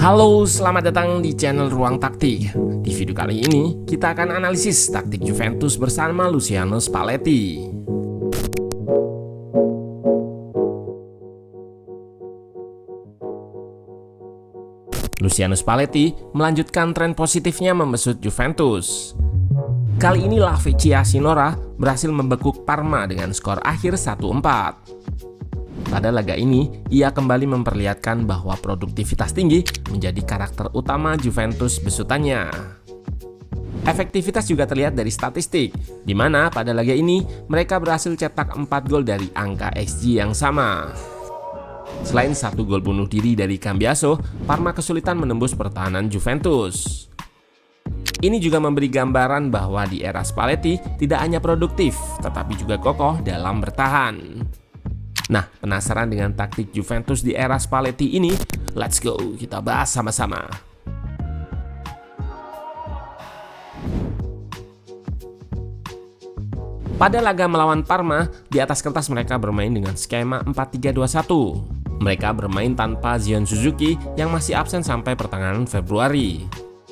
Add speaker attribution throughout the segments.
Speaker 1: Halo, selamat datang di channel Ruang Taktik. Di video kali ini, kita akan analisis taktik Juventus bersama Luciano Spalletti. Luciano Spalletti melanjutkan tren positifnya membesut Juventus. Kali ini La Vecchia Signora berhasil membekuk Parma dengan skor akhir 1-4. Pada laga ini, ia kembali memperlihatkan bahwa produktivitas tinggi menjadi karakter utama Juventus besutannya. Efektivitas juga terlihat dari statistik, di mana pada laga ini mereka berhasil cetak 4 gol dari angka XG yang sama. Selain 1 gol bunuh diri dari Cambiaso, Parma kesulitan menembus pertahanan Juventus. Ini juga memberi gambaran bahwa di era Spalletti tidak hanya produktif, tetapi juga kokoh dalam bertahan. Nah, penasaran dengan taktik Juventus di era Spalletti ini? Let's go, kita bahas sama-sama. Pada laga melawan Parma, di atas kertas mereka bermain dengan skema 4-3-2-1. Mereka bermain tanpa Zion Suzuki yang masih absen sampai pertengahan Februari.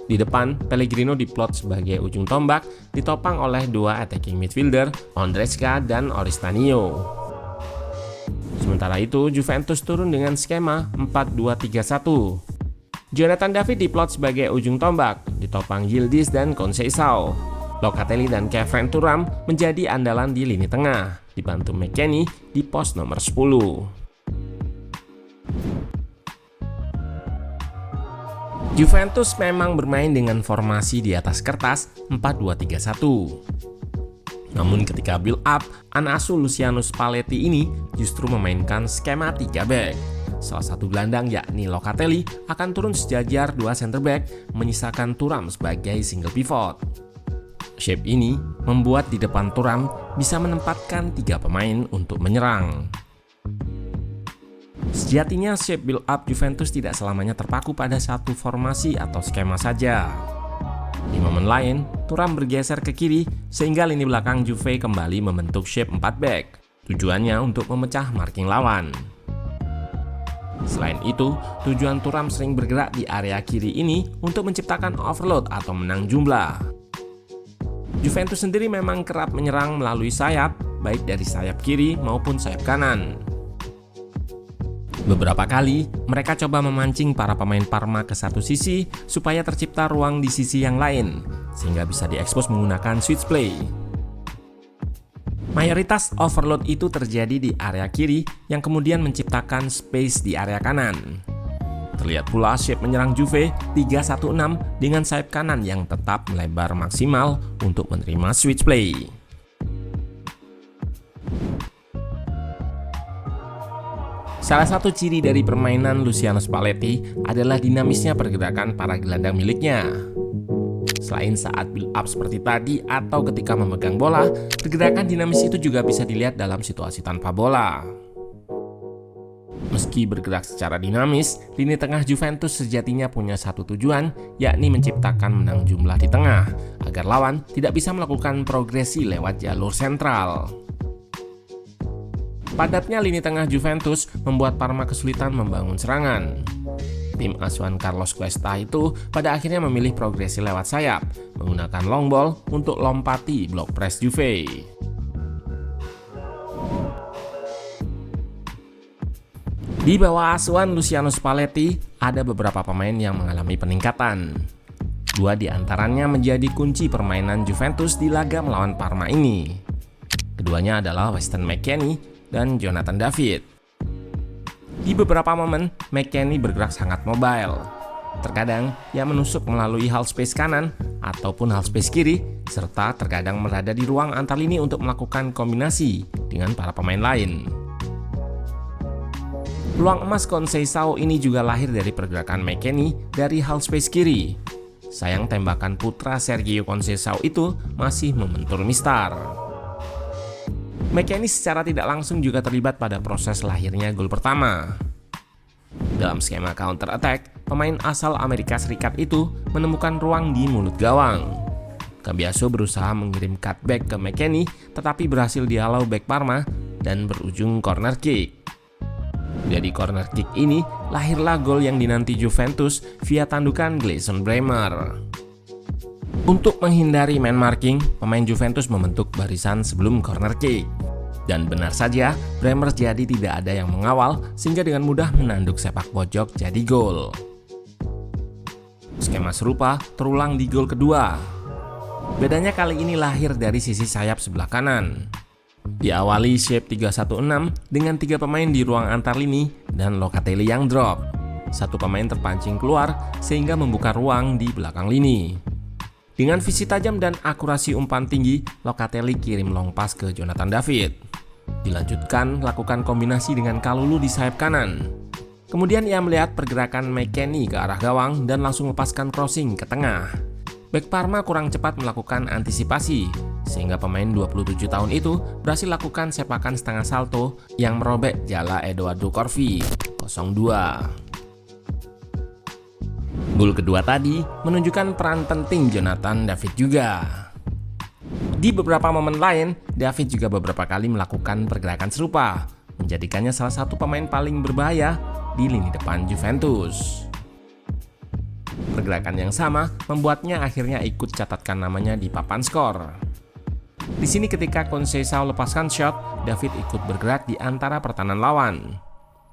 Speaker 1: Di depan, Pellegrino diplot sebagai ujung tombak, ditopang oleh dua attacking midfielder, Ondrejka dan Oristanio. Sementara itu, Juventus turun dengan skema 4-2-3-1. Jonathan David diplot sebagai ujung tombak, ditopang Yildiz dan Conceição. Locatelli dan Kevin Thuram menjadi andalan di lini tengah, dibantu McKennie di pos nomor 10. Juventus memang bermain dengan formasi di atas kertas 4-2-3-1. Namun ketika build up, anak asuh Luciano Spalletti ini justru memainkan skema 3 back. Salah satu gelandang yakni Locatelli akan turun sejajar 2 center back, menyisakan Thuram sebagai single pivot. Shape ini membuat di depan Thuram bisa menempatkan 3 pemain untuk menyerang. Sejatinya shape build up Juventus tidak selamanya terpaku pada satu formasi atau skema saja. Di momen lain, Thuram bergeser ke kiri sehingga lini belakang Juve kembali membentuk shape 4 back. Tujuannya untuk memecah marking lawan. Selain itu, tujuan Thuram sering bergerak di area kiri ini untuk menciptakan overload atau menang jumlah. Juventus sendiri memang kerap menyerang melalui sayap, baik dari sayap kiri maupun sayap kanan. Beberapa kali, mereka coba memancing para pemain Parma ke satu sisi supaya tercipta ruang di sisi yang lain, sehingga bisa diekspos menggunakan switch play. Mayoritas overload itu terjadi di area kiri yang kemudian menciptakan space di area kanan. Terlihat pula shape menyerang Juve 3-1-6 dengan sayap kanan yang tetap melebar maksimal untuk menerima switch play. Salah satu ciri dari permainan Luciano Spalletti adalah dinamisnya pergerakan para gelandang miliknya. Selain saat build up seperti tadi atau ketika memegang bola, pergerakan dinamis itu juga bisa dilihat dalam situasi tanpa bola. Meski bergerak secara dinamis, lini tengah Juventus sejatinya punya satu tujuan, yakni menciptakan menang jumlah di tengah, agar lawan tidak bisa melakukan progresi lewat jalur sentral. Padatnya lini tengah Juventus membuat Parma kesulitan membangun serangan. Tim asuhan Carlos Cuesta itu pada akhirnya memilih progresi lewat sayap, menggunakan long ball untuk lompati blok press Juve. Di bawah asuhan Luciano Spalletti, ada beberapa pemain yang mengalami peningkatan. 2 di antaranya menjadi kunci permainan Juventus di laga melawan Parma ini. Keduanya adalah Weston McKennie dan Jonathan David. Di beberapa momen, McKennie bergerak sangat mobile. Terkadang, ia menusuk melalui half space kanan ataupun half space kiri, serta terkadang berada di ruang antar lini untuk melakukan kombinasi dengan para pemain lain. Peluang emas Conceição ini juga lahir dari pergerakan McKennie dari half space kiri. Sayang tembakan putra Sergio Conceição itu masih membentur mistar. McKennie secara tidak langsung juga terlibat pada proses lahirnya gol pertama. Dalam skema counter attack, pemain asal Amerika Serikat itu menemukan ruang di mulut gawang. Cambiaso berusaha mengirim cutback ke McKennie, tetapi berhasil dihalau bek Parma dan berujung corner kick. Dari corner kick ini, lahirlah gol yang dinanti Juventus via tandukan Gleison Bremer. Untuk menghindari man marking, pemain Juventus membentuk barisan sebelum corner kick. Dan benar saja, Bremer jadi tidak ada yang mengawal sehingga dengan mudah menanduk sepak pojok jadi gol. Skema serupa terulang di gol kedua. Bedanya kali ini lahir dari sisi sayap sebelah kanan. Diawali shape 3-1-6 dengan 3 pemain di ruang antar lini dan Locatelli yang drop. Satu pemain terpancing keluar sehingga membuka ruang di belakang lini. Dengan visi tajam dan akurasi umpan tinggi, Locatelli kirim long pass ke Jonathan David. Dilanjutkan lakukan kombinasi dengan Kalulu di sayap kanan. Kemudian ia melihat pergerakan McKennie ke arah gawang dan langsung lepaskan crossing ke tengah. Bek Parma kurang cepat melakukan antisipasi, sehingga pemain 27 tahun itu berhasil lakukan sepakan setengah salto yang merobek jala Edoardo Corvi 0-2. Gol kedua tadi menunjukkan peran penting Jonathan David juga. Di beberapa momen lain, David juga beberapa kali melakukan pergerakan serupa, menjadikannya salah satu pemain paling berbahaya di lini depan Juventus. Pergerakan yang sama membuatnya akhirnya ikut catatkan namanya di papan skor. Di sini ketika Conceição lepaskan shot, David ikut bergerak di antara pertahanan lawan.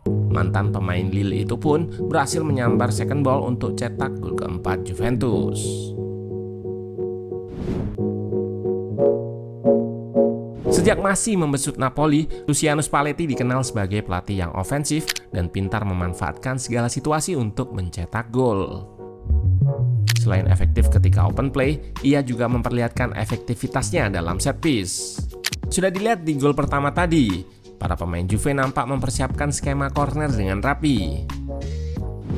Speaker 1: Mantan pemain Lille itu pun berhasil menyambar second ball untuk cetak gol keempat Juventus. Sejak masih membesut Napoli, Luciano Spalletti dikenal sebagai pelatih yang ofensif dan pintar memanfaatkan segala situasi untuk mencetak gol. Selain efektif ketika open play, ia juga memperlihatkan efektivitasnya dalam set piece. Sudah dilihat di gol pertama tadi, para pemain Juve nampak mempersiapkan skema corner dengan rapi.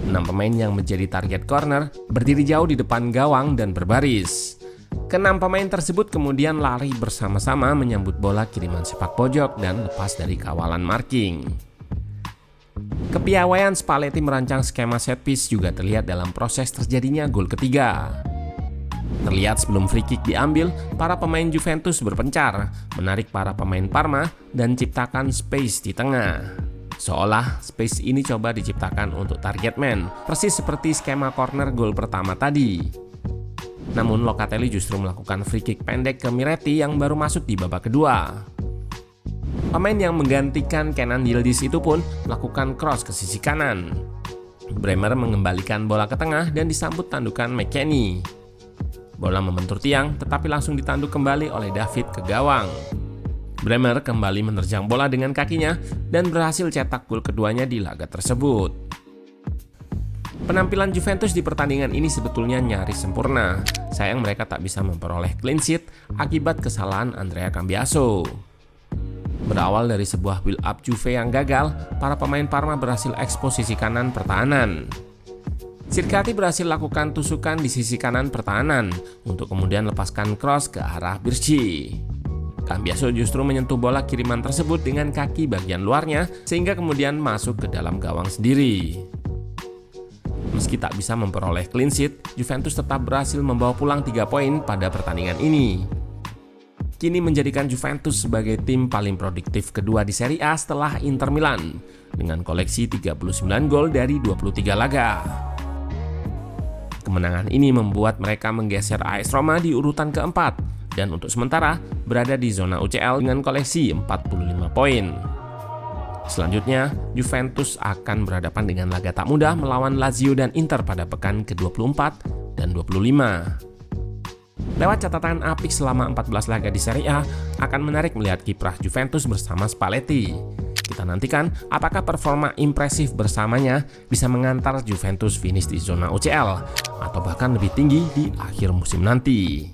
Speaker 1: 6 pemain yang menjadi target corner berdiri jauh di depan gawang dan berbaris. Ke-6 pemain tersebut kemudian lari bersama-sama menyambut bola kiriman sepak pojok dan lepas dari kawalan marking. Kepiawaian Spalletti merancang skema set piece juga terlihat dalam proses terjadinya gol ketiga. Terlihat sebelum free kick diambil, para pemain Juventus berpencar, menarik para pemain Parma dan ciptakan space di tengah. Seolah space ini coba diciptakan untuk target man, persis seperti skema corner gol pertama tadi. Namun Locatelli justru melakukan free kick pendek ke Miretti yang baru masuk di babak kedua. Pemain yang menggantikan Kenan Yildiz itu pun melakukan cross ke sisi kanan. Bremer mengembalikan bola ke tengah dan disambut tandukan McKennie. Bola membentur tiang tetapi langsung ditanduk kembali oleh David ke gawang. Bremer kembali menerjang bola dengan kakinya dan berhasil cetak gol keduanya di laga tersebut. Penampilan Juventus di pertandingan ini sebetulnya nyaris sempurna. Sayang mereka tak bisa memperoleh clean sheet akibat kesalahan Andrea Cambiaso. Berawal dari sebuah build up Juve yang gagal, para pemain Parma berhasil ekspos sisi kanan pertahanan. Sirkati berhasil lakukan tusukan di sisi kanan pertahanan untuk kemudian lepaskan cross ke arah Birchi. Cambiaso justru menyentuh bola kiriman tersebut dengan kaki bagian luarnya sehingga kemudian masuk ke dalam gawang sendiri. Meski tak bisa memperoleh clean sheet, Juventus tetap berhasil membawa pulang 3 poin pada pertandingan ini. Kini menjadikan Juventus sebagai tim paling produktif kedua di Serie A setelah Inter Milan dengan koleksi 39 gol dari 23 laga. Kemenangan ini membuat mereka menggeser AS Roma di urutan keempat dan untuk sementara berada di zona UCL dengan koleksi 45 poin. Selanjutnya, Juventus akan berhadapan dengan laga tak mudah melawan Lazio dan Inter pada pekan ke-24 dan 25. Lewat catatan apik selama 14 laga di Serie A, akan menarik melihat kiprah Juventus bersama Spalletti. Kita nantikan apakah performa impresif bersamanya bisa mengantar Juventus finish di zona UCL atau bahkan lebih tinggi di akhir musim nanti.